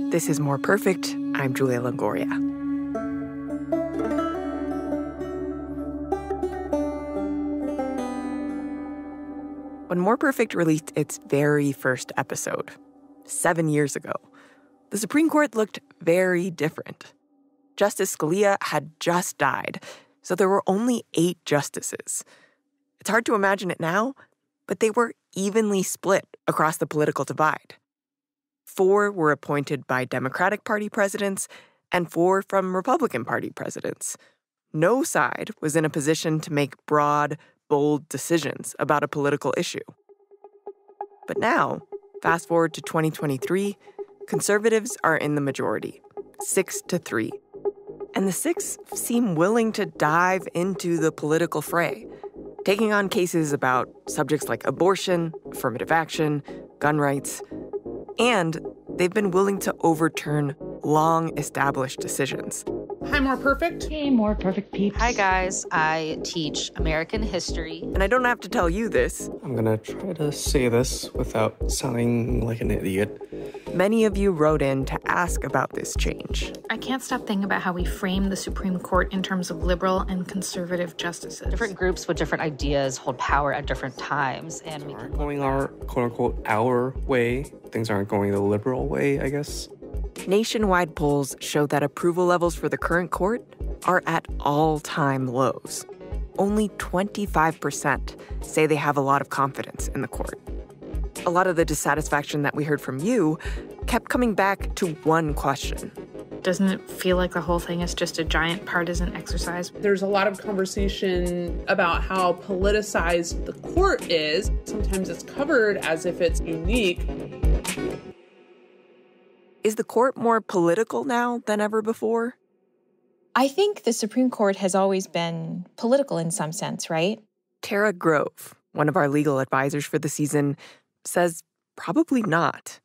This is More Perfect. I'm Julia Longoria. When More Perfect released its very first episode, 7 years ago, the Supreme Court looked very different. Justice Scalia had just died, so there were only 8 justices. It's hard to imagine it now, but they were evenly split across the political divide. 4 were appointed by Democratic Party presidents and 4 from Republican Party presidents. No side was in a position to make broad, bold decisions about a political issue. But now, fast forward to 2023, conservatives are in the majority, 6-3. And the 6 seem willing to dive into the political fray, taking on cases about subjects like abortion, affirmative action, gun rights, and they've been willing to overturn long-established decisions. Hi, More Perfect. Hey, More Perfect peeps. Hi, guys. I teach American history. And I don't have to tell you this. I'm gonna try to say this without sounding like an idiot. Many of you wrote in to ask about this change. I can't stop thinking about how we frame the Supreme Court in terms of liberal and conservative justices. Different groups with different ideas hold power at different times. And we aren't going our, quote-unquote, our way. Things aren't going the liberal way, I guess. Nationwide polls show that approval levels for the current court are at all-time lows. Only 25% say they have a lot of confidence in the court. A lot of the dissatisfaction that we heard from you kept coming back to one question. Doesn't it feel like the whole thing is just a giant partisan exercise? There's a lot of conversation about how politicized the court is. Sometimes it's covered as if it's unique. Is the court more political now than ever before? I think the Supreme Court has always been political in some sense, right? Tara Grove, one of our legal advisors for the season, says probably not.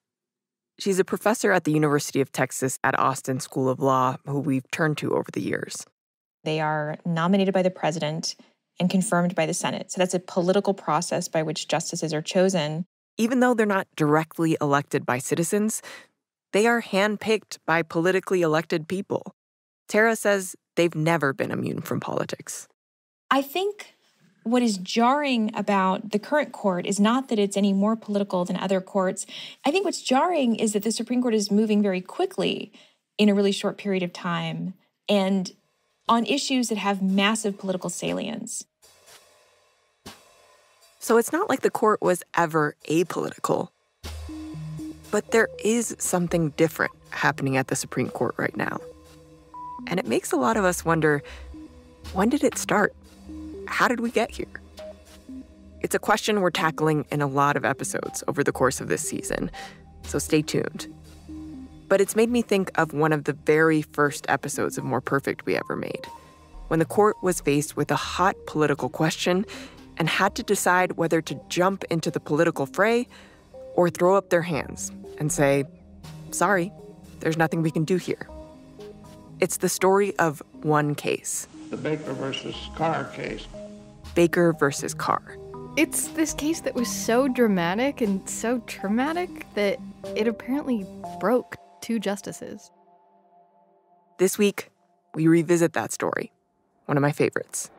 She's a professor at the University of Texas at Austin School of Law, who we've turned to over the years. They are nominated by the president and confirmed by the Senate. So that's a political process by which justices are chosen. Even though they're not directly elected by citizens, they are handpicked by politically elected people. Tara says they've never been immune from politics. I think what is jarring about the current court is not that it's any more political than other courts. I think what's jarring is that the Supreme Court is moving very quickly in a really short period of time and on issues that have massive political salience. So it's not like the court was ever apolitical. But there is something different happening at the Supreme Court right now. And it makes a lot of us wonder, when did it start? How did we get here? It's a question we're tackling in a lot of episodes over the course of this season, so stay tuned. But it's made me think of one of the very first episodes of More Perfect we ever made, when the court was faced with a hot political question and had to decide whether to jump into the political fray or throw up their hands and say, sorry, there's nothing we can do here. It's the story of one case. The Baker versus Carr case. Baker versus Carr. It's this case that was so dramatic and so traumatic that it apparently broke 2 justices. This week, we revisit that story, one of my favorites.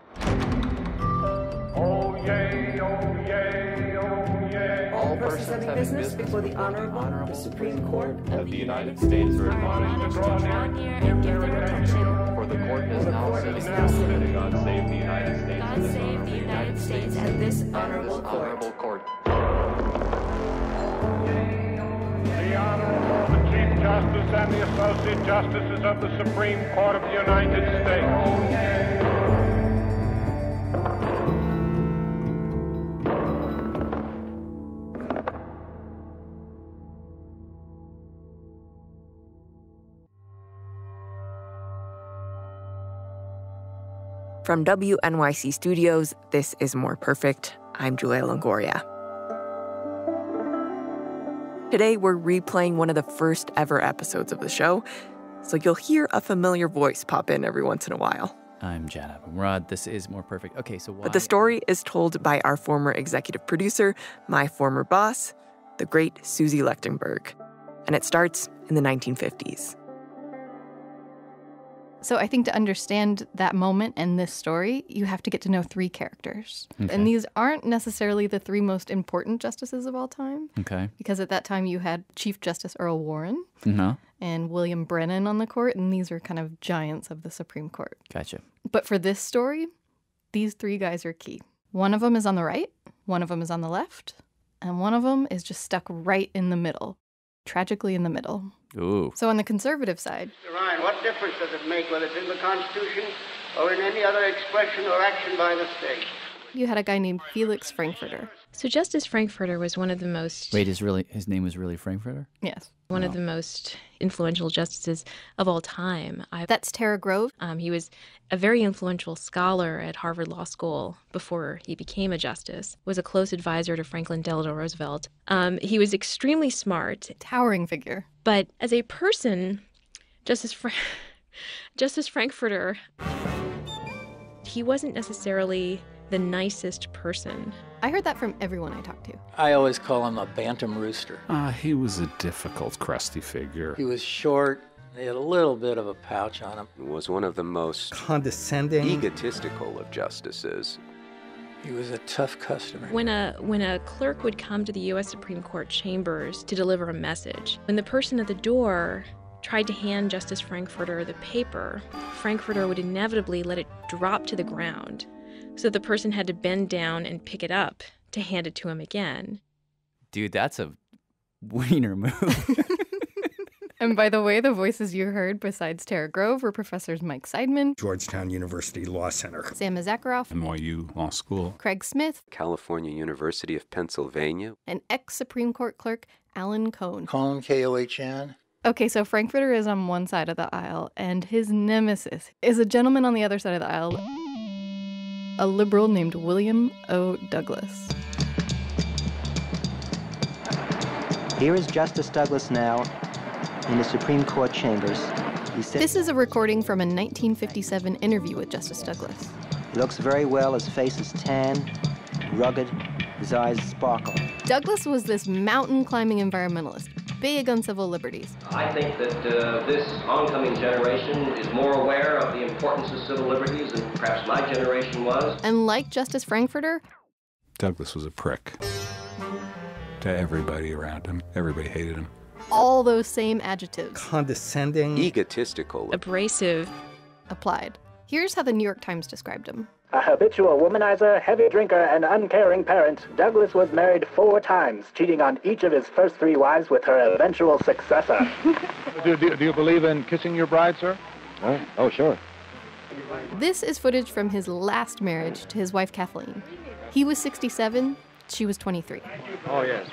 Oh, yay, oh, yay, oh, yay. All persons having business before the Honorable the Supreme Court of the United States are admonished to draw near and give their attention, for the court is now sitting. God save the United States. God save the United States and this honorable court. The Honorable the Chief Justice and the Associate Justices of the Supreme Court of the United States. From WNYC Studios, this is More Perfect. I'm Julia Longoria. Today, we're replaying one of the first ever episodes of the show, so you'll hear a familiar voice pop in every once in a while. I'm Jad Abumrad. This is More Perfect. Okay, so why... But the story is told by our former executive producer, my former boss, the great Susie Lechtenberg. And it starts in the 1950s. So I think to understand that moment and this story, you have to get to know three characters. Okay. And these aren't necessarily the three most important justices of all time. Okay. Because at that time you had Chief Justice Earl Warren and William Brennan on the court, and these are kind of giants of the Supreme Court. Gotcha. But for this story, these three guys are key. One of them is on the right, one of them is on the left, and one of them is just stuck right in the middle. Tragically in the middle. Ooh. So on the conservative side... Mr. Ryan, what difference does it make whether it's in the Constitution or in any other expression or action by the state? You had a guy named Felix Frankfurter. So Justice Frankfurter was one of the most... Wait, his name was really Frankfurter? Yes. One of the most influential justices of all time. That's Tara Grove. He was a very influential scholar at Harvard Law School before he became a justice, was a close advisor to Franklin Delano Roosevelt. He was extremely smart. Towering figure. But as a person, Justice Frankfurter, he wasn't necessarily the nicest person. I heard that from everyone I talked to. I always call him a bantam rooster. He was a difficult, crusty figure. He was short. He had a little bit of a pouch on him. He was one of the most condescending, egotistical of justices. He was a tough customer. When a clerk would come to the U.S. Supreme Court chambers to deliver a message, when the person at the door tried to hand Justice Frankfurter the paper, Frankfurter would inevitably let it drop to the ground. So the person had to bend down and pick it up to hand it to him again. Dude, that's a wiener move. And by the way, the voices you heard besides Tara Grove were Professors Mike Seidman, Georgetown University Law Center, Sam Zakharoff, NYU Law School, Craig Smith, California University of Pennsylvania, and ex-Supreme Court clerk Alan Cohn. Cohn, K-O-H-N. Okay, so Frankfurter is on one side of the aisle, and his nemesis is a gentleman on the other side of the aisle, a liberal named William O. Douglas. Here is Justice Douglas now in the Supreme Court chambers. This is a recording from a 1957 interview with Justice Douglas. He looks very well. His face is tan, rugged, his eyes sparkle. Douglas was this mountain-climbing environmentalist, big on civil liberties. I think that this oncoming generation is more aware of the importance of civil liberties than perhaps my generation was. And like Justice Frankfurter, Douglas was a prick to everybody around him. Everybody hated him. All those same adjectives. Condescending, egotistical, abrasive, applied. Here's how the New York Times described him. A habitual womanizer, heavy drinker, and uncaring parent, Douglas was married 4 times, cheating on each of his first 3 wives with her eventual successor. Do you believe in kissing your bride, sir? Oh, sure. This is footage from his last marriage to his wife, Kathleen. He was 67, she was 23. Oh, yes.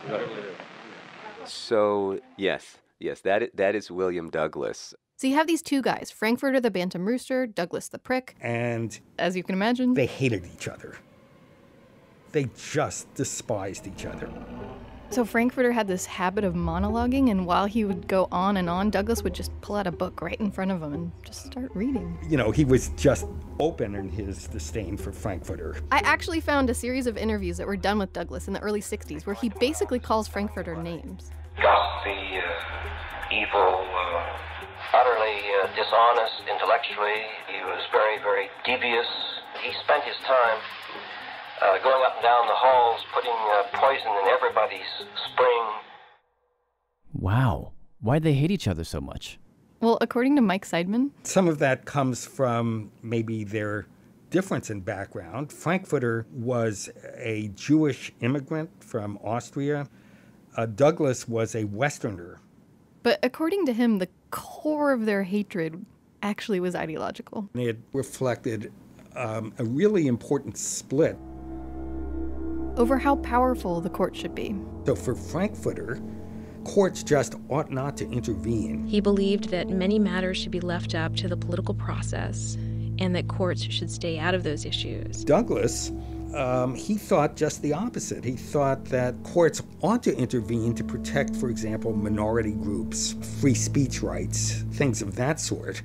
So, yes, that is William Douglas. So you have these two guys, Frankfurter the bantam rooster, Douglas the prick. And as you can imagine, they hated each other. They just despised each other. So Frankfurter had this habit of monologuing, and while he would go on and on, Douglas would just pull out a book right in front of him and just start reading. You know, he was just open in his disdain for Frankfurter. I actually found a series of interviews that were done with Douglas in the early 60s where he basically calls Frankfurter names. Gossipy, evil, utterly dishonest intellectually. He was very, very devious. He spent his time going up and down the halls, putting poison in everybody's spring. Wow. Why'd they hate each other so much? Well, according to Mike Seidman, some of that comes from maybe their difference in background. Frankfurter was a Jewish immigrant from Austria. Douglas was a Westerner. But according to him, the core of their hatred actually was ideological. It reflected a really important split over how powerful the court should be. So for Frankfurter, courts just ought not to intervene. He believed that many matters should be left up to the political process and that courts should stay out of those issues. Douglas, he thought just the opposite. He thought that courts ought to intervene to protect, for example, minority groups, free speech rights, things of that sort.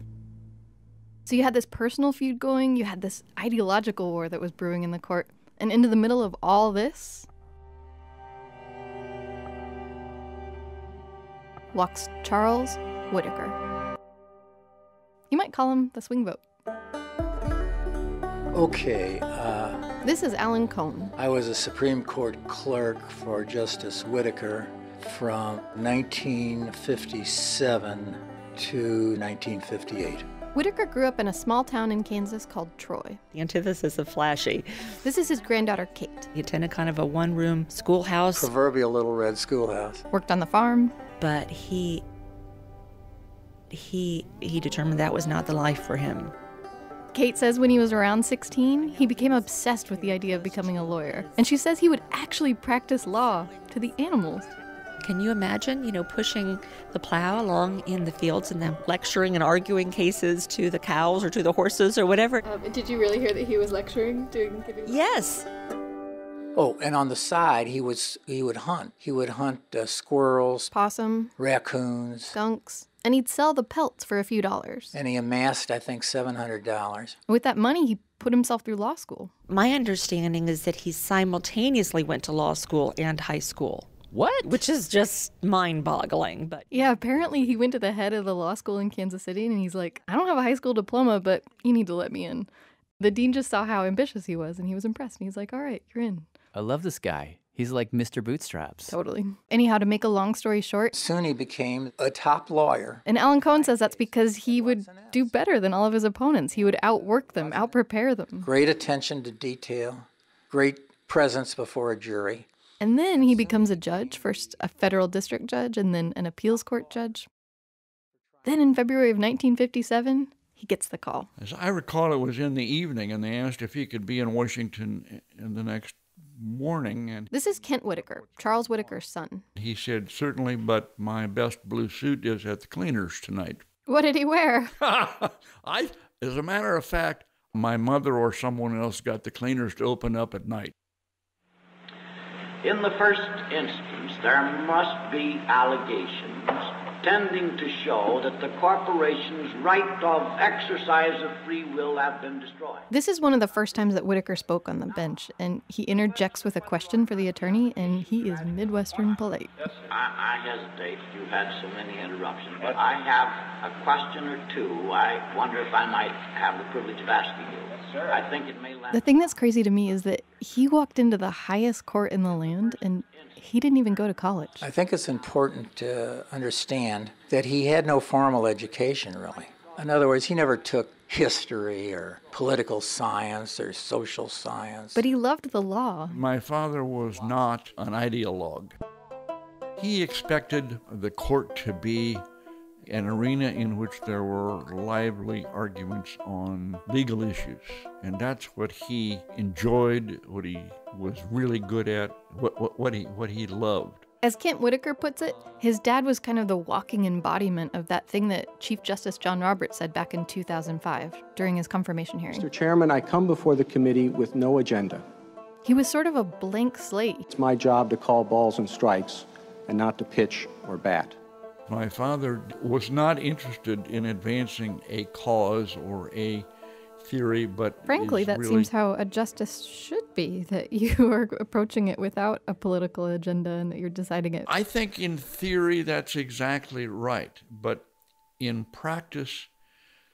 So you had this personal feud going, you had this ideological war that was brewing in the court, and into the middle of all this, walks Charles Whitaker. You might call him the swing vote. Okay. This is Alan Cohn. I was a Supreme Court clerk for Justice Whitaker from 1957 to 1958. Whitaker grew up in a small town in Kansas called Troy. The antithesis of flashy. This is his granddaughter, Kate. He attended kind of a one-room schoolhouse. Proverbial little red schoolhouse. Worked on the farm. But he determined that was not the life for him. Kate says when he was around 16, he became obsessed with the idea of becoming a lawyer. And she says he would actually practice law to the animals. Can you imagine, pushing the plow along in the fields and then lecturing and arguing cases to the cows or to the horses or whatever? Did you really hear that he was lecturing? Yes. Oh, and on the side, he would hunt. He would hunt squirrels, possum, raccoons, skunks, and he'd sell the pelts for a few dollars. And he amassed, I think, $700. With that money, he put himself through law school. My understanding is that he simultaneously went to law school and high school. What? Which is just mind-boggling, but... Yeah, apparently he went to the head of the law school in Kansas City, and he's like, I don't have a high school diploma, but you need to let me in. The dean just saw how ambitious he was, and he was impressed, and he's like, all right, you're in. I love this guy. He's like Mr. Bootstraps. Totally. Anyhow, to make a long story short... Soon he became a top lawyer. And Alan Cohn says that's because he would do better than all of his opponents. He would outwork them, outprepare them. Great attention to detail, great presence before a jury. And then he becomes a judge, first a federal district judge and then an appeals court judge. Then in February of 1957, he gets the call. As I recall, it was in the evening, and they asked if he could be in Washington in the next morning. And this is Kent Whitaker, Charles Whitaker's son. He said, certainly, but my best blue suit is at the cleaners tonight. What did he wear? As a matter of fact, my mother or someone else got the cleaners to open up at night. In the first instance, there must be allegations tending to show that the corporation's right of exercise of free will have been destroyed. This is one of the first times that Whitaker spoke on the bench, and he interjects with a question for the attorney, and he is Midwestern polite. I hesitate. You've had so many interruptions, but I have a question or two I wonder if I might have the privilege of asking you. I think it may last. The thing that's crazy to me is that he walked into the highest court in the land, and he didn't even go to college. I think it's important to understand that he had no formal education, really. In other words, he never took history or political science or social science. But he loved the law. My father was not an ideologue. He expected the court to be an arena in which there were lively arguments on legal issues. And that's what he enjoyed, what he was really good at, what he loved. As Kent Whitaker puts it, his dad was kind of the walking embodiment of that thing that Chief Justice John Roberts said back in 2005 during his confirmation hearing. Mr. Chairman, I come before the committee with no agenda. He was sort of a blank slate. It's my job to call balls and strikes and not to pitch or bat. My father was not interested in advancing a cause or a theory, but frankly, that really... seems how a justice should be, that you are approaching it without a political agenda and that you're deciding it. I think in theory that's exactly right, but in practice,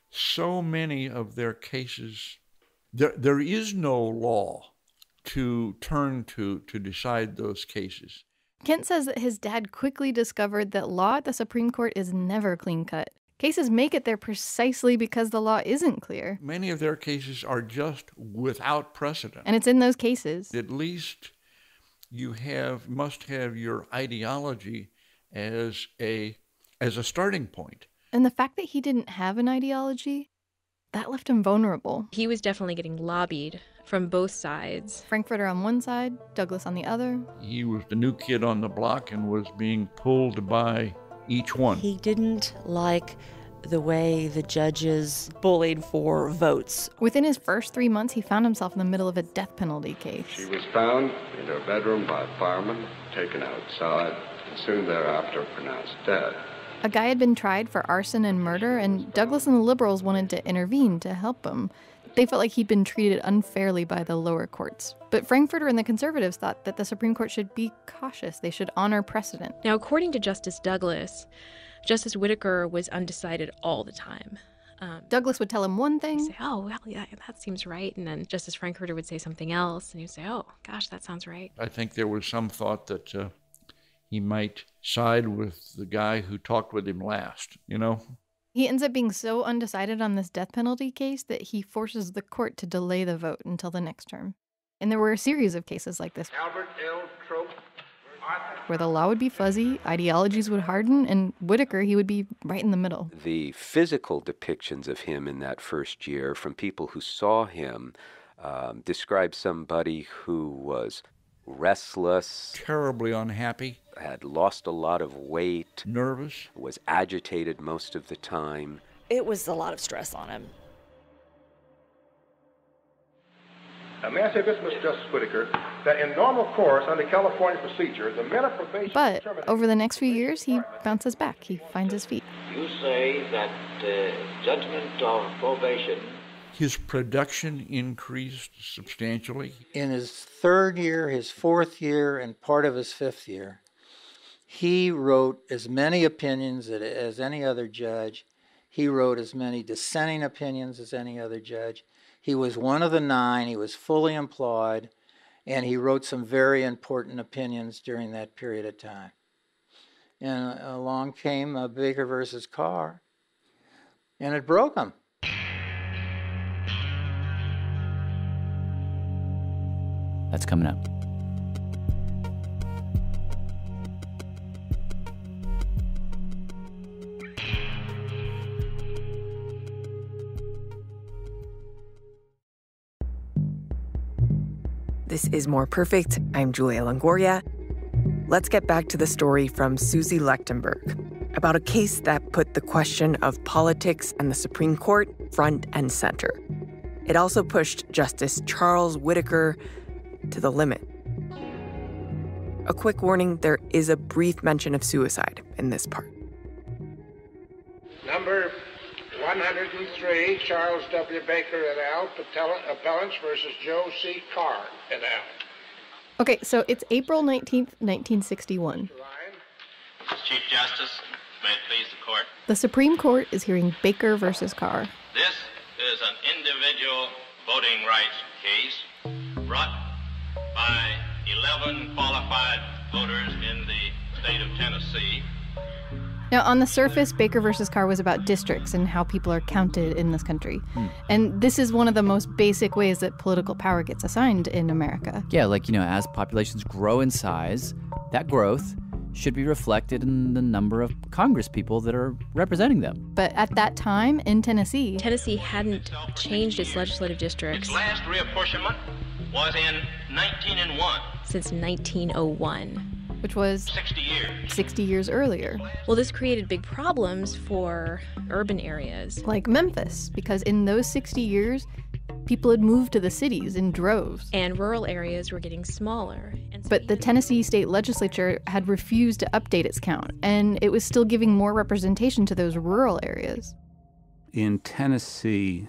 so many of their cases, there is no law to turn to decide those cases. Kent says that his dad quickly discovered that law at the Supreme Court is never clean-cut. Cases make it there precisely because the law isn't clear. Many of their cases are just without precedent. And it's in those cases. At least you must have your ideology as a starting point. And the fact that he didn't have an ideology, that left him vulnerable. He was definitely getting lobbied from both sides. Frankfurter on one side, Douglas on the other. He was the new kid on the block and was being pulled by each one. He didn't like the way the judges bullied for votes. Within his first 3 months, he found himself in the middle of a death penalty case. She was found in her bedroom by a fireman, taken outside, and soon thereafter pronounced dead. A guy had been tried for arson and murder, and Douglas and the liberals wanted to intervene to help him. They felt like he'd been treated unfairly by the lower courts. But Frankfurter and the conservatives thought that the Supreme Court should be cautious. They should honor precedent. Now, according to Justice Douglas, Justice Whittaker was undecided all the time. Douglas would tell him one thing. Say, oh, well, yeah, that seems right. And then Justice Frankfurter would say something else. And he'd say, oh, gosh, that sounds right. I think there was some thought that he might side with the guy who talked with him last, you know? He ends up being so undecided on this death penalty case that he forces the court to delay the vote until the next term. And there were a series of cases like this. Albert L. Trope. Where the law would be fuzzy, ideologies would harden, and Whittaker, he would be right in the middle. The physical depictions of him in that first year from people who saw him described somebody who was restless, terribly unhappy, had lost a lot of weight, nervous, was agitated most of the time. It was a lot of stress on him. May I say this, Mr. Justice Whittaker, that in normal course under California procedure, the men of probation... But over the next few years, he bounces back. He finds his feet. You say that judgment of probation... His production increased substantially. In his third year, his fourth year, and part of his fifth year, he wrote as many opinions as any other judge. He wrote as many dissenting opinions as any other judge. He was one of the 9. He was fully employed, and he wrote some very important opinions during that period of time. And along came Baker versus Carr, and it broke him. That's coming up. This is More Perfect. I'm Julia Longoria. Let's get back to the story from Susie Lechtenberg about a case that put the question of politics and the Supreme Court front and center. It also pushed Justice Charles Whittaker to the limit. A quick warning, there is a brief mention of suicide in this part. Number 103, Charles W. Baker et al., appellants versus Joe C. Carr et al. Okay, so it's April 19th, 1961. Mr. Chief Justice, may it please the court. The Supreme Court is hearing Baker versus Carr. This is an individual voting rights case brought by 11 qualified voters in the state of Tennessee. Now, on the surface, Baker versus Carr was about districts and how people are counted in this country. And this is one of the most basic ways that political power gets assigned in America. Yeah, like, as populations grow in size, that growth should be reflected in the number of Congress people that are representing them. But at that time, in Tennessee hadn't changed its legislative districts. Its last reapportionment was in 1901. Since 1901. Which was 60 years earlier. Well, this created big problems for urban areas. Like Memphis, because in those 60 years, people had moved to the cities in droves. And rural areas were getting smaller. But the Tennessee state legislature had refused to update its count, and it was still giving more representation to those rural areas. In Tennessee,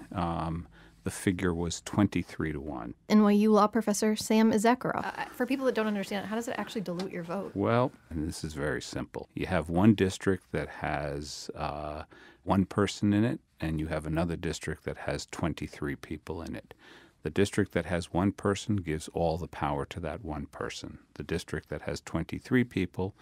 the figure was 23-1. NYU law professor Sam Issacharoff. For people that don't understand, how does it actually dilute your vote? Well, and this is very simple. You have one district that has one person in it, and you have another district that has 23 people in it. The district that has one person gives all the power to that one person. The district that has 23 people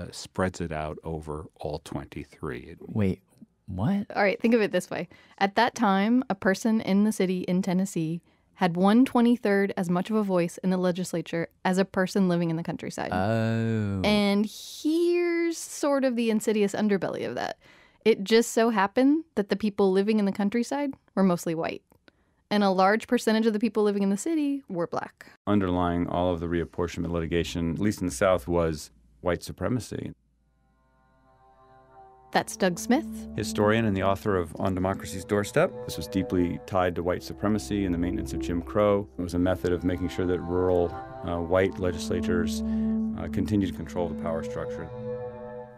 spreads it out over all 23. Wait. What? All right, think of it this way. At that time, a person in the city in Tennessee had 1/23 as much of a voice in the legislature as a person living in the countryside. Oh. And here's sort of the insidious underbelly of that. It just so happened that the people living in the countryside were mostly white. And a large percentage of the people living in the city were black. Underlying all of the reapportionment litigation, at least in the South, was white supremacy. That's Doug Smith, historian and the author of On Democracy's Doorstep. This was deeply tied to white supremacy and the maintenance of Jim Crow. It was a method of making sure that rural white legislators continue to control the power structure.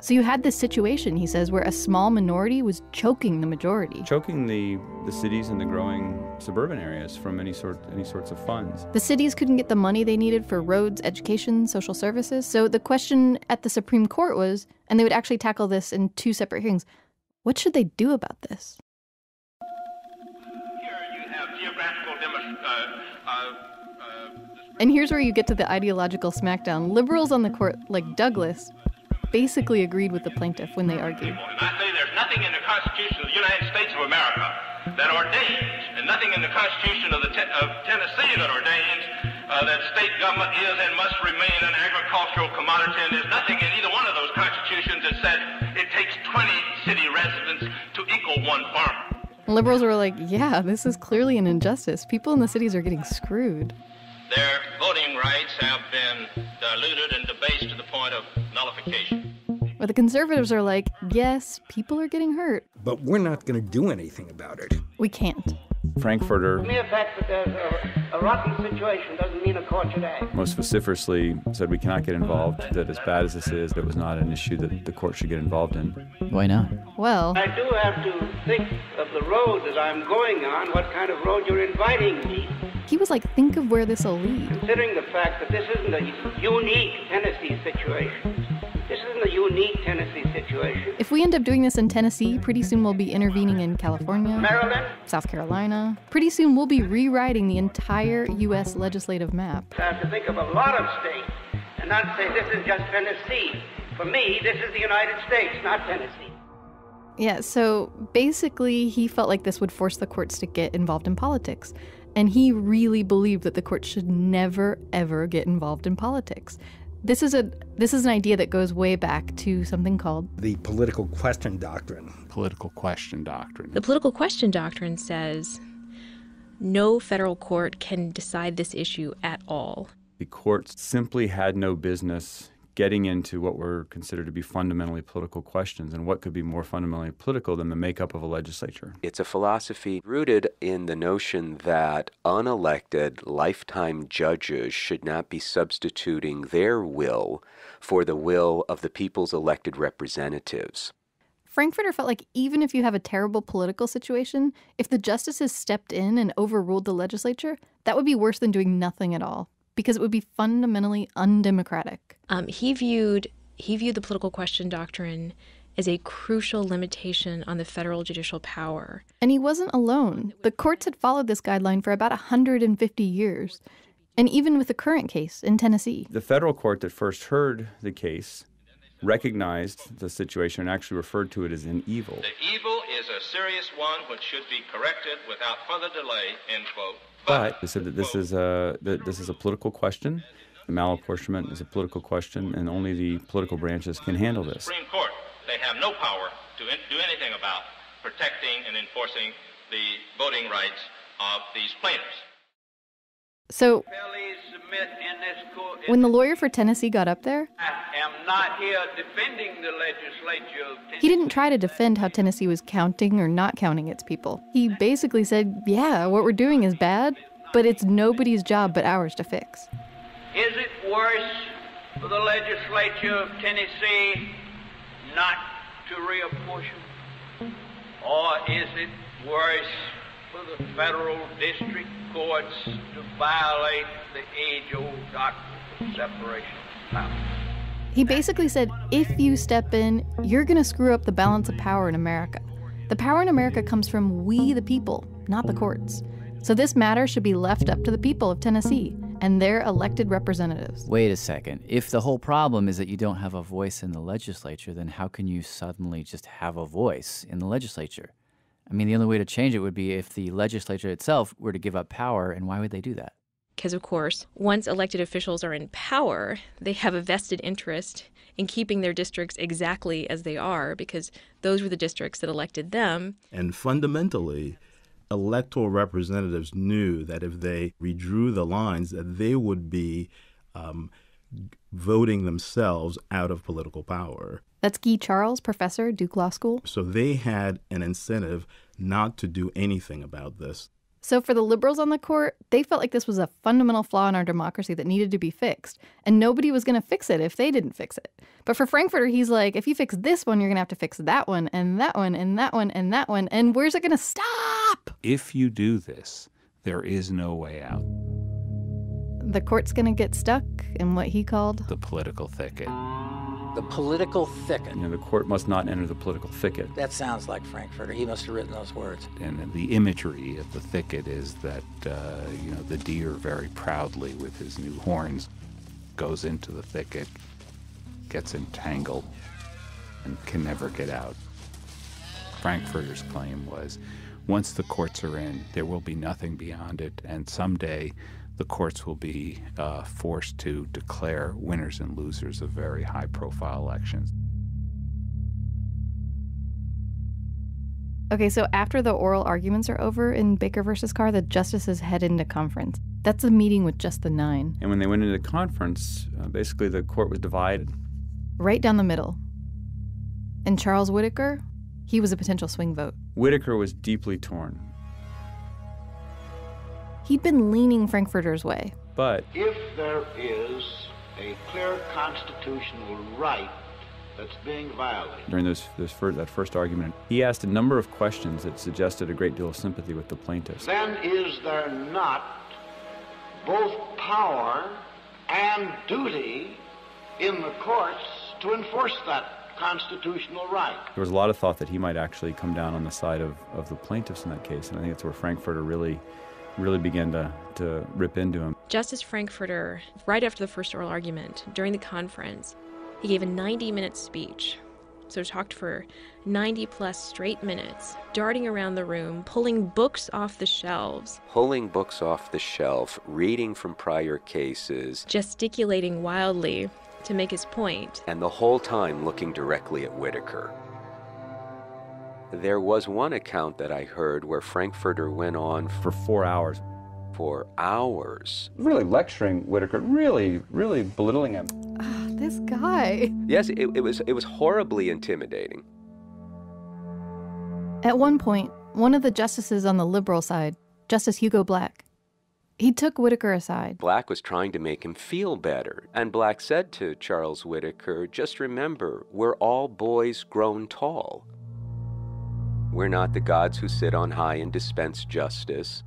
So you had this situation, he says, where a small minority was choking the majority. Choking the cities and the growing suburban areas from any sorts of funds. The cities couldn't get the money they needed for roads, education, social services. So the question at the Supreme Court was, and they would actually tackle this in 2 separate hearings, what should they do about this? Here you have geographical And here's where you get to the ideological smackdown. Liberals on the court, like Douglas, basically agreed with the plaintiff when they argued. I say there's nothing in the Constitution of the United States of America that ordains, and nothing in the Constitution of Tennessee that ordains that state government is and must remain an agricultural commodity, and there's nothing in either one of those constitutions that says it takes 20 city residents to equal one farmer. Liberals were like, yeah, this is clearly an injustice. People in the cities are getting screwed. Their voting rights have been diluted and debased to the point of nullification. But the conservatives are like, yes, people are getting hurt. But we're not going to do anything about it. We can't. Frankfurter, The mere fact that there's a rotten situation doesn't mean a court should act. most vociferously said we cannot get involved, that as bad as this is, it was not an issue that the court should get involved in. Why not? Well, I do have to think of the road that I'm going on, what kind of road you're inviting me. he was like, think of where this will lead. Considering the fact that this isn't a unique Tennessee situation. This isn't a unique Tennessee situation. If we end up doing this in Tennessee, pretty soon we'll be intervening in California, Maryland, South Carolina. Pretty soon we'll be rewriting the entire U.S. legislative map. I have to think of a lot of states and not say this is just Tennessee. For me, this is the United States, not Tennessee. Yeah, so basically he felt like this would force the courts to get involved in politics. And he really believed that the courts should never, ever get involved in politics. This is an idea that goes way back to something called the political question doctrine. Political question doctrine. The political question doctrine says no federal court can decide this issue at all. The courts simply had no business getting into what were considered to be fundamentally political questions, and what could be more fundamentally political than the makeup of a legislature. It's a philosophy rooted in the notion that unelected lifetime judges should not be substituting their will for the will of the people's elected representatives. Frankfurter felt like even if you have a terrible political situation, if the justices stepped in and overruled the legislature, that would be worse than doing nothing at all, because it would be fundamentally undemocratic. He viewed the political question doctrine as a crucial limitation on the federal judicial power. And he wasn't alone. The courts had followed this guideline for about 150 years, and even with the current case in Tennessee. The federal court that first heard the case recognized the situation and actually referred to it as an evil. The evil is a serious one which should be corrected without further delay, end quote. But they said that this is a political question. Malapportionment is a political question, and only the political branches can handle this. Supreme Court, they have no power to do anything about protecting and enforcing the voting rights of these plaintiffs. So, when the lawyer for Tennessee got up there, I am not here defending the legislature of Tennessee. he didn't try to defend how Tennessee was counting or not counting its people. He basically said, yeah, what we're doing is bad, but it's nobody's job but ours to fix. Is it worse for the legislature of Tennessee not to reapportion? Or is it worse for the federal district courts to violate the age-old doctrine of separation of powers? He basically said, if you step in, you're going to screw up the balance of power in America. The power in America comes from we, the people, not the courts. So this matter should be left up to the people of Tennessee and their elected representatives. Wait a second. If the whole problem is that you don't have a voice in the legislature, then how can you suddenly just have a voice in the legislature? I mean, the only way to change it would be if the legislature itself were to give up power, and why would they do that? Because, of course, once elected officials are in power, they have a vested interest in keeping their districts exactly as they are, because those were the districts that elected them. And fundamentally, electoral representatives knew that if they redrew the lines, that they would be voting themselves out of political power. That's Guy-Uriel Charles, professor, Duke Law School. So they had an incentive not to do anything about this. So for the liberals on the court, they felt like this was a fundamental flaw in our democracy that needed to be fixed. And nobody was going to fix it if they didn't fix it. But for Frankfurter, he's like, if you fix this one, you're going to have to fix that one and that one and that one and that one. And where's it going to stop? If you do this, there is no way out. The court's going to get stuck in what he called the political thicket. The political thicket. You know, the court must not enter the political thicket. That sounds like Frankfurter. He must have written those words. And the imagery of the thicket is that, the deer very proudly with his new horns goes into the thicket, gets entangled, and can never get out. Frankfurter's claim was, once the courts are in, there will be nothing beyond it, and someday the courts will be forced to declare winners and losers of very high-profile elections. Okay, so after the oral arguments are over in Baker versus Carr, the justices head into conference. That's a meeting with just the 9. And when they went into conference, basically the court was divided. Right down the middle. And Charles Whitaker, he was a potential swing vote. Whitaker was deeply torn. He'd been leaning Frankfurter's way. But if there is a clear constitutional right that's being violated. During that first argument, he asked a number of questions that suggested a great deal of sympathy with the plaintiffs. Then is there not both power and duty in the courts to enforce that constitutional right? There was a lot of thought that he might actually come down on the side of the plaintiffs in that case, and I think that's where Frankfurter really began to rip into him. Justice Frankfurter, right after the first oral argument, during the conference, he gave a 90-minute speech. So talked for 90-plus straight minutes, darting around the room, pulling books off the shelves. Pulling books off the shelf, reading from prior cases. Gesticulating wildly to make his point. And the whole time looking directly at Whitaker. There was one account that I heard where Frankfurter went on for 4 hours. 4 hours. Really lecturing Whitaker, really belittling him. This guy. Yes, it was horribly intimidating. At one point, one of the justices on the liberal side, Justice Hugo Black, he took Whitaker aside. Black was trying to make him feel better. And Black said to Charles Whitaker, just remember, we're all boys grown tall. We're not the gods who sit on high and dispense justice.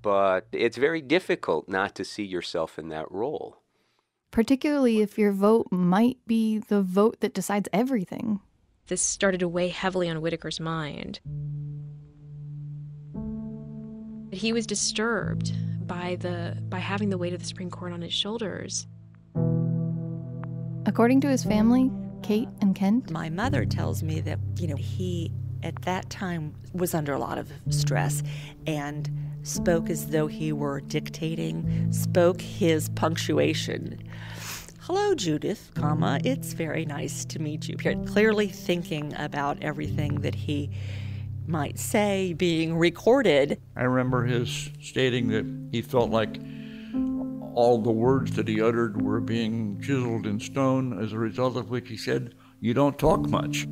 But it's very difficult not to see yourself in that role. Particularly if your vote might be the vote that decides everything. This started to weigh heavily on Whitaker's mind. He was disturbed by having the weight of the Supreme Court on his shoulders. According to his family, Kate and Kent, my mother tells me that, he at that time was under a lot of stress and spoke as though he were dictating, spoke his punctuation. Hello, Judith, it's very nice to meet you. Clearly thinking about everything that he might say being recorded. I remember his stating that he felt like all the words that he uttered were being chiseled in stone, as a result of which he said, "You don't talk much."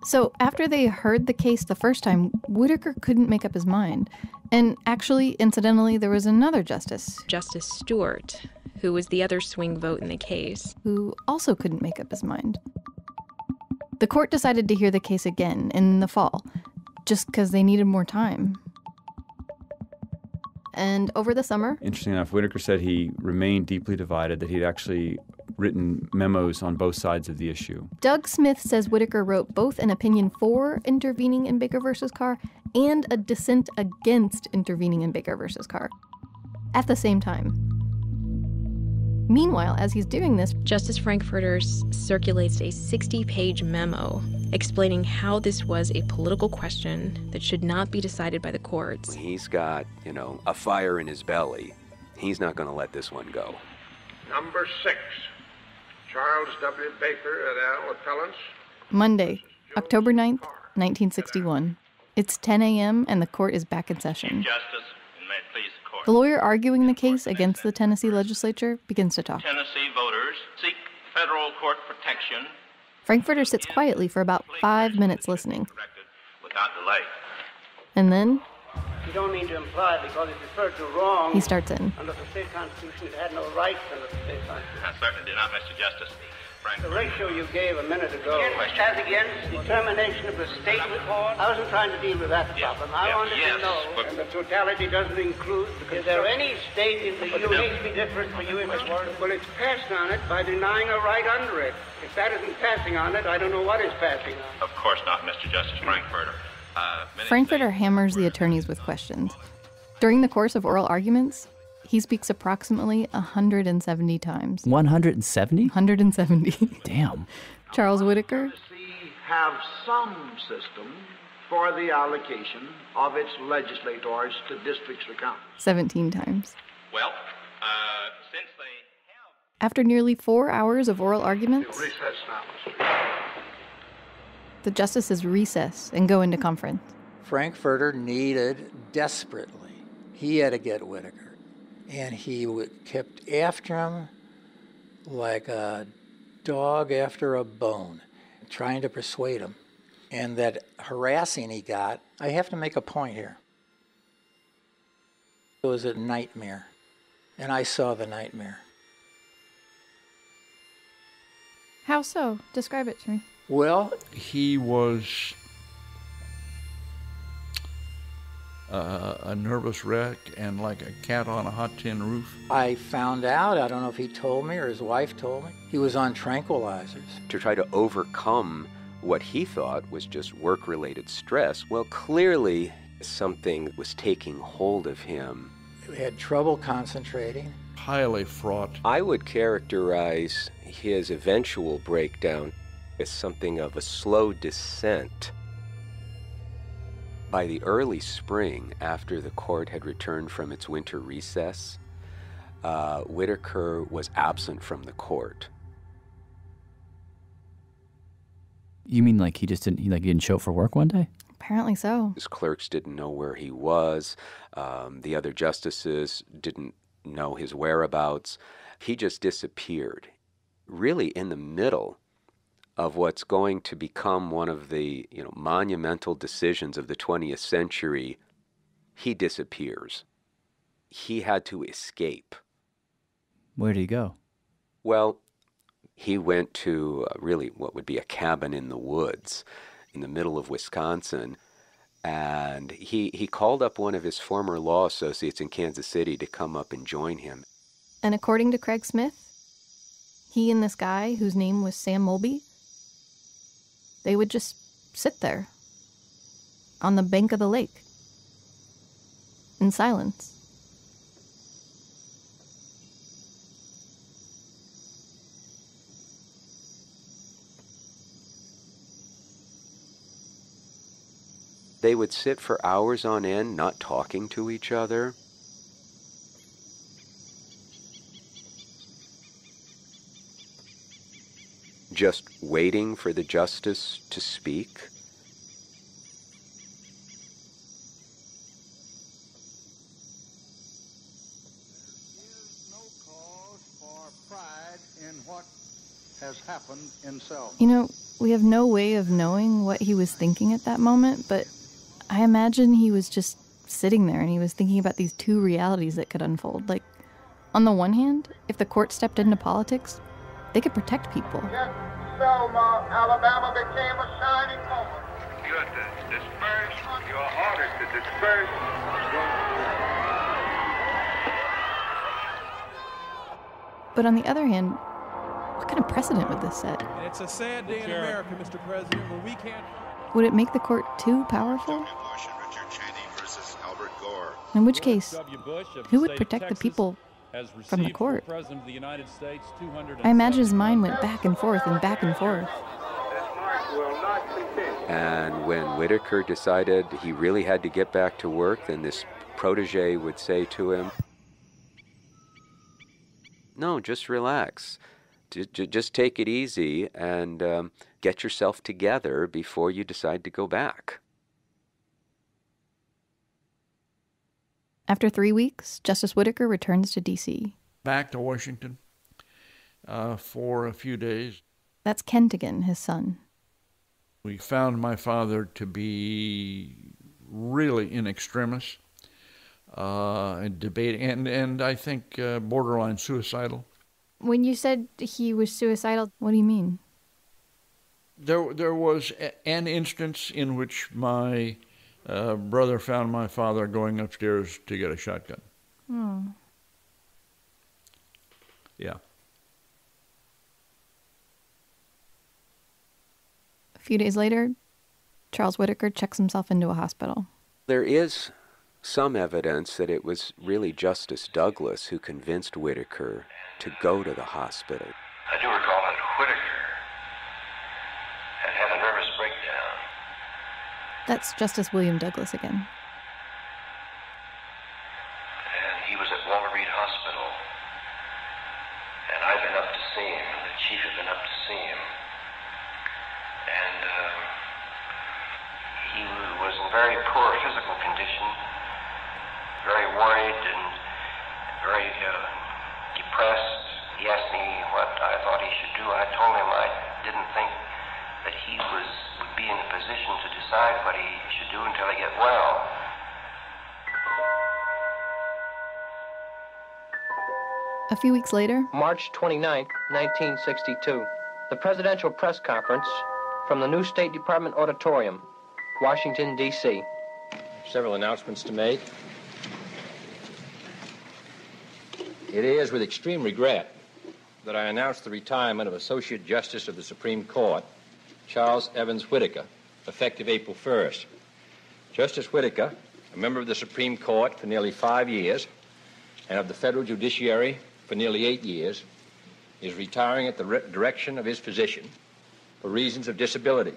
So after they heard the case the first time, Whitaker couldn't make up his mind. And actually, incidentally, there was another justice. Justice Stewart, who was the other swing vote in the case. Who also couldn't make up his mind. The court decided to hear the case again in the fall, just because they needed more time. And over the summer... Interesting enough, Whitaker said he remained deeply divided, that he'd actually written memos on both sides of the issue. Doug Smith says Whitaker wrote both an opinion for intervening in Baker versus Carr and a dissent against intervening in Baker versus Carr at the same time. Meanwhile, as he's doing this, Justice Frankfurter circulates a 60-page memo explaining how this was a political question that should not be decided by the courts. He's got, a fire in his belly. He's not going to let this one go. Number 6, Charles W. Baker et al. Appellants. Monday, October 9th, 1961. It's 10 a.m. and the court is back in session. Justice, and may it please the court. The lawyer arguing the case against the Tennessee legislature begins to talk. Tennessee voters seek federal court protection Frankfurter sits quietly for about 5 minutes listening. without delay. And then You don't mean to imply because it referred to wrong. he starts in. Under the state constitution, it had no rights under the state constitution. I certainly do not, Mr. Justice. The ratio you gave a minute ago as against determination of the state. I wasn't trying to deal with that problem. I wanted to know, and the totality doesn't include. Is there any state in the U.S. be different for you in this world? Well, it's passed on it by denying a right under it. If that isn't passing on it, I don't know what is passing on. Of course not, Mr. Justice Frankfurter. Frankfurter hammers the attorneys with questions. During the course of oral arguments, he speaks approximately 170 times. 170? 170. Damn. Charles Whitaker have some system for the allocation of its legislators to districts or counties. 17 times. Well, since they After nearly 4 hours of oral arguments, Recess now. the justices recess and go into conference. Frankfurter needed desperately. He had to get Whitaker. And he kept after him like a dog after a bone, trying to persuade him. And that harassing he got, I have to make a point here. It was a nightmare. And I saw the nightmare. How so? Describe it to me. Well, he was a nervous wreck and like a cat on a hot tin roof. I found out, I don't know if he told me or his wife told me, he was on tranquilizers. To try to overcome what he thought was just work-related stress, well, clearly something was taking hold of him. He had trouble concentrating. Highly fraught. I would characterize his eventual breakdown as something of a slow descent. By the early spring, after the court had returned from its winter recess, Whitaker was absent from the court. You mean like he didn't show up for work one day? Apparently so. His clerks didn't know where he was. The other justices didn't know his whereabouts. He just disappeared, really in the middle of what's going to become one of the monumental decisions of the 20th century. He disappears. He had to escape. Where did he go? Well, he went to really what would be a cabin in the woods in the middle of Wisconsin, and he called up one of his former law associates in Kansas City to come up and join him. And according to Craig Smith, he and this guy, whose name was Sam Mulby, they would just sit there on the bank of the lake in silence. They would sit for hours on end, not talking to each other. Just waiting for the justice to speak. Has happened in self. You know, we have no way of knowing what he was thinking at that moment, but I imagine he was just sitting there and he was thinking about these two realities that could unfold. Like, on the one hand, if the court stepped into politics, they could protect people. Yes, Selma, Alabama became a shining moment. You are to disperse. You are ordered to disperse. But on the other hand, what kind of precedent would this set? And it's a sad day in America, Mr. President, where we can't... Would it make the court too powerful? In which case, who would protect the people from the court? I imagine his mind went back and forth and back and forth. And when Whitaker decided he really had to get back to work, then this protege would say to him, "No, just relax. Just take it easy and get yourself together before you decide to go back." After 3 weeks, Justice Whitaker returns to D.C. Back to Washington. for a few days. That's Kentigin, his son. We found my father to be really in extremis, debating, and I think borderline suicidal. When you said he was suicidal, what do you mean? There was an instance in which my brother found my father going upstairs to get a shotgun. Oh. Yeah. A few days later, Charles Whitaker checks himself into a hospital. There is some evidence that it was really Justice Douglas who convinced Whitaker to go to the hospital. I do recall that Whitaker had a nervous breakdown. That's Justice William Douglas again. And he was at Walter Reed Hospital. And I'd been up to see him, and the chief had been up to see him. And he was in very poor physical condition, very worried and very depressed. He asked me what I thought he should do. I told him I didn't think that he would be in a position to decide what he should do until he get well. A few weeks later, March 29, 1962, the Presidential Press Conference from the new State Department Auditorium, Washington, D.C. Several announcements to make. It is with extreme regret that I announce the retirement of Associate Justice of the Supreme Court, Charles Evans Whitaker, effective April 1st. Justice Whitaker, a member of the Supreme Court for nearly 5 years and of the federal judiciary for nearly 8 years, is retiring at the direction of his physician for reasons of disability.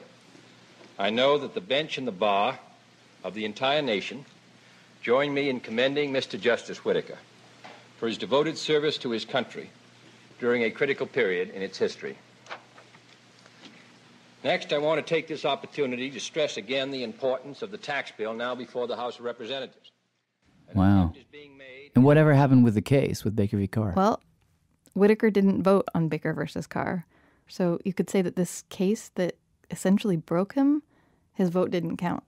I know that the bench and the bar of the entire nation join me in commending Mr. Justice Whitaker for his devoted service to his country during a critical period in its history. Next, I want to take this opportunity to stress again the importance of the tax bill now before the House of Representatives. Wow. And whatever happened with the case with Baker v. Carr? well, Whitaker didn't vote on Baker versus Carr. So you could say that this case that essentially broke him, his vote didn't count.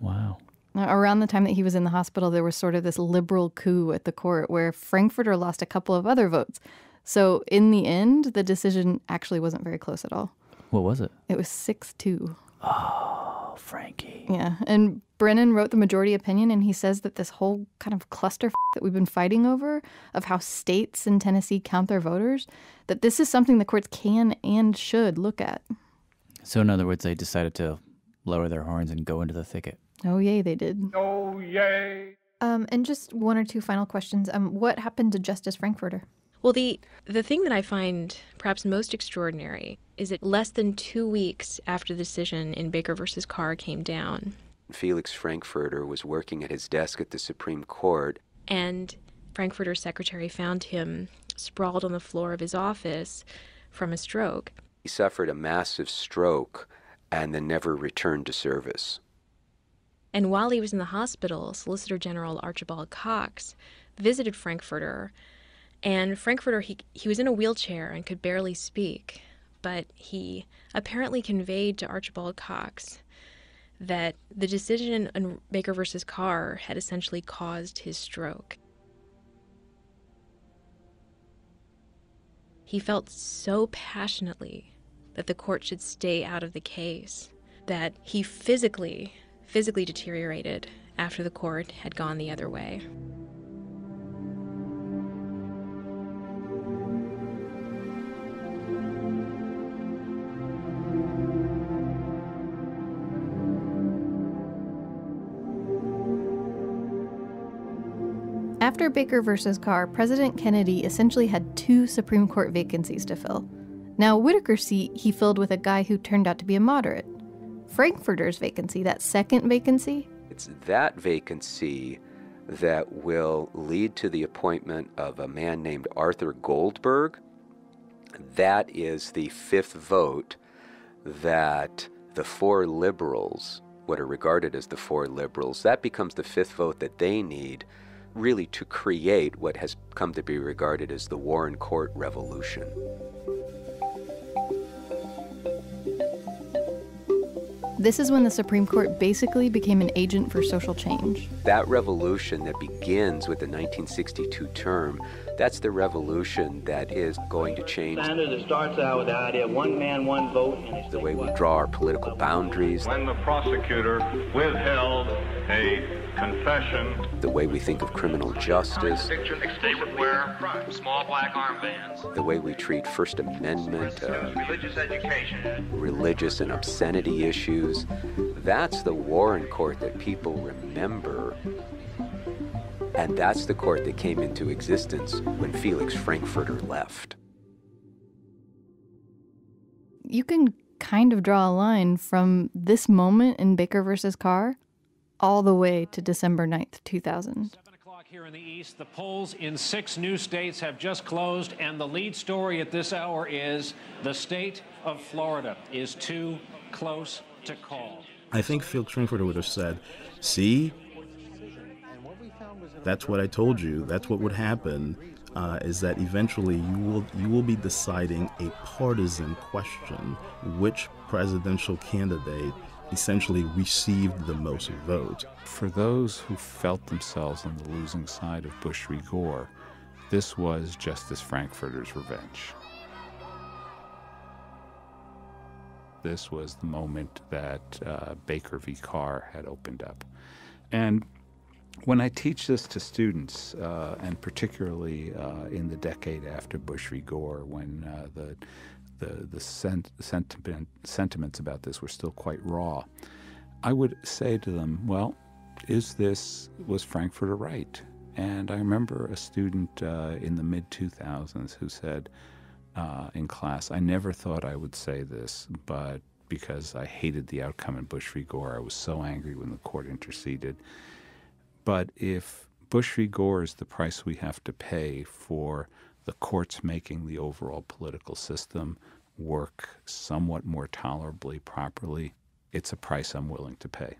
Wow. Now, around the time that he was in the hospital, there was sort of this liberal coup at the court where Frankfurter lost a couple of other votes. So in the end, the decision actually wasn't very close at all. What was it? It was 6-2. Oh, Frankie. Yeah, and Brennan wrote the majority opinion, and he says that this whole kind of cluster that we've been fighting over of how states in Tennessee count their voters, that this is something the courts can and should look at. So in other words, they decided to lower their horns and go into the thicket. Oh, yay, they did. Oh, yay. And just one or two final questions. What happened to Justice Frankfurter? Well, the thing that I find perhaps most extraordinary is that less than 2 weeks after the decision in Baker versus Carr came down, Felix Frankfurter was working at his desk at the Supreme Court. And Frankfurter's secretary found him sprawled on the floor of his office from a stroke. He suffered a massive stroke and then never returned to service. And while he was in the hospital, Solicitor General Archibald Cox visited Frankfurter. And Frankfurter, he was in a wheelchair and could barely speak, but he apparently conveyed to Archibald Cox that the decision on Baker versus Carr had essentially caused his stroke. He felt so passionately that the court should stay out of the case that he physically deteriorated after the court had gone the other way. After Baker versus Carr, President Kennedy essentially had 2 Supreme Court vacancies to fill. Now, Whitaker's seat he filled with a guy who turned out to be a moderate. Frankfurter's vacancy, that second vacancy, It's that vacancy that will lead to the appointment of a man named Arthur Goldberg. That is the 5th vote that the 4 liberals, what are regarded as the 4 liberals, that becomes the 5th vote that they need really to create what has come to be regarded as the Warren Court Revolution. This is when the Supreme Court basically became an agent for social change. That revolution that begins with the 1962 term, that's the revolution that is going to change Standard starts out with the idea of one man, one vote. the way we draw our political boundaries, When the prosecutor withheld a confession, the way we think of criminal justice, they would wear small black armbands. the way we treat First Amendment, Religious education. religious and obscenity issues. That's the Warren Court that people remember. And that's the court that came into existence when Felix Frankfurter left. You can kind of draw a line from this moment in Baker versus Carr all the way to December 9th, 2000. 7 o'clock here in the East. The polls in 6 new states have just closed, and the lead story at this hour is the state of Florida is too close to call. I think Felix Frankfurter would have said, see, that's what I told you. That's what would happen, is that eventually you will be deciding a partisan question, which presidential candidate essentially received the most votes. For those who felt themselves on the losing side of Bush v. Gore, this was Justice Frankfurter's revenge. This was the moment that Baker v. Carr had opened up. And when I teach this to students, and particularly in the decade after Bush v. Gore, when the sentiments about this were still quite raw, I would say to them, well, was Frankfurter right? And I remember a student in the mid-2000s who said in class, I never thought I would say this, but because I hated the outcome in Bush v. Gore, I was so angry when the court interceded. But if Bush v. Gore is the price we have to pay for the courts making the overall political system work somewhat more tolerably, properly, it's a price I'm willing to pay.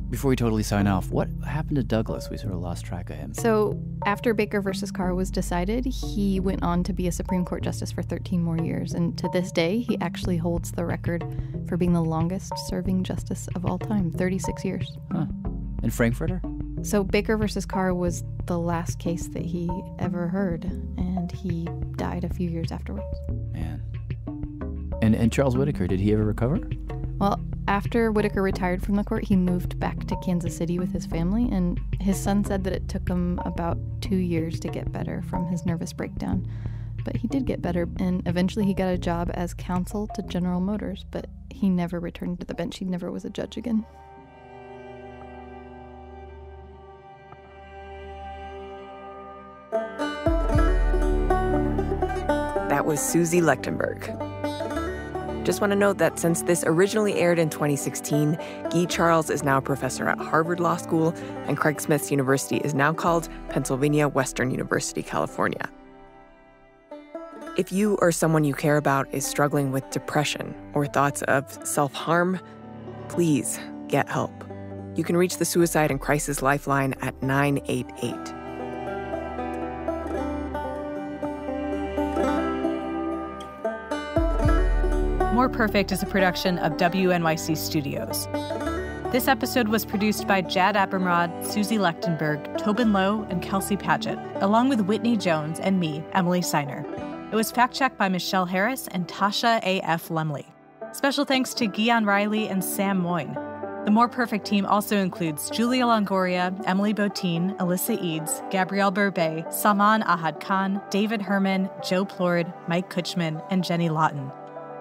Before we totally sign off, what happened to Douglas? We sort of lost track of him. So after Baker versus Carr was decided, he went on to be a Supreme Court justice for 13 more years. And to this day, he actually holds the record for being the longest serving justice of all time, 36 years. Huh. And Frankfurter? So Baker versus Carr was the last case that he ever heard, and he died a few years afterwards. Man. And Charles Whitaker, did he ever recover? Well, after Whitaker retired from the court, he moved back to Kansas City with his family, and his son said that it took him about 2 years to get better from his nervous breakdown. But he did get better, and eventually he got a job as counsel to General Motors, but he never returned to the bench. He never was a judge again. That was Susie Lechtenberg. Just want to note that since this originally aired in 2016, Guy Charles is now a professor at Harvard Law School, and Craig Smith's university is now called Pennsylvania Western University, California. If you or someone you care about is struggling with depression or thoughts of self-harm, please get help. You can reach the Suicide and Crisis Lifeline at 988. More Perfect is a production of WNYC Studios. This episode was produced by Jad Abumrad, Susie Lechtenberg, Tobin Lowe, and Kelsey Padgett, along with Whitney Jones and me, Emily Seiner. It was fact-checked by Michelle Harris and Tasha A.F. Lemley. Special thanks to Guion Riley and Sam Moyne. The More Perfect team also includes Julia Longoria, Emily Botine, Alyssa Eads, Gabrielle Burbet, Salman Ahad Khan, David Herman, Joe Plord, Mike Kutchman, and Jenny Lawton.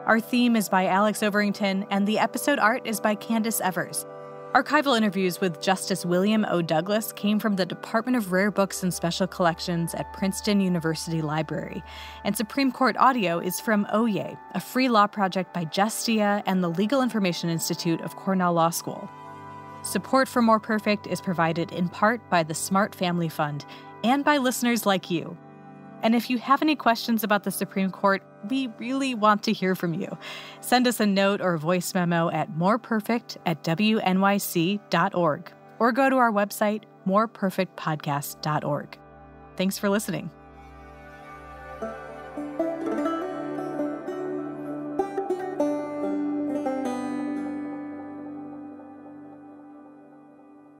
Our theme is by Alex Overington, and the episode art is by Candace Evers. Archival interviews with Justice William O. Douglas came from the Department of Rare Books and Special Collections at Princeton University Library. And Supreme Court audio is from Oye, a free law project by Justia and the Legal Information Institute of Cornell Law School. Support for More Perfect is provided in part by the Smart Family Fund and by listeners like you. And if you have any questions about the Supreme Court, we really want to hear from you. Send us a note or voice memo at moreperfect@wnyc.org or go to our website, moreperfectpodcast.org. Thanks for listening.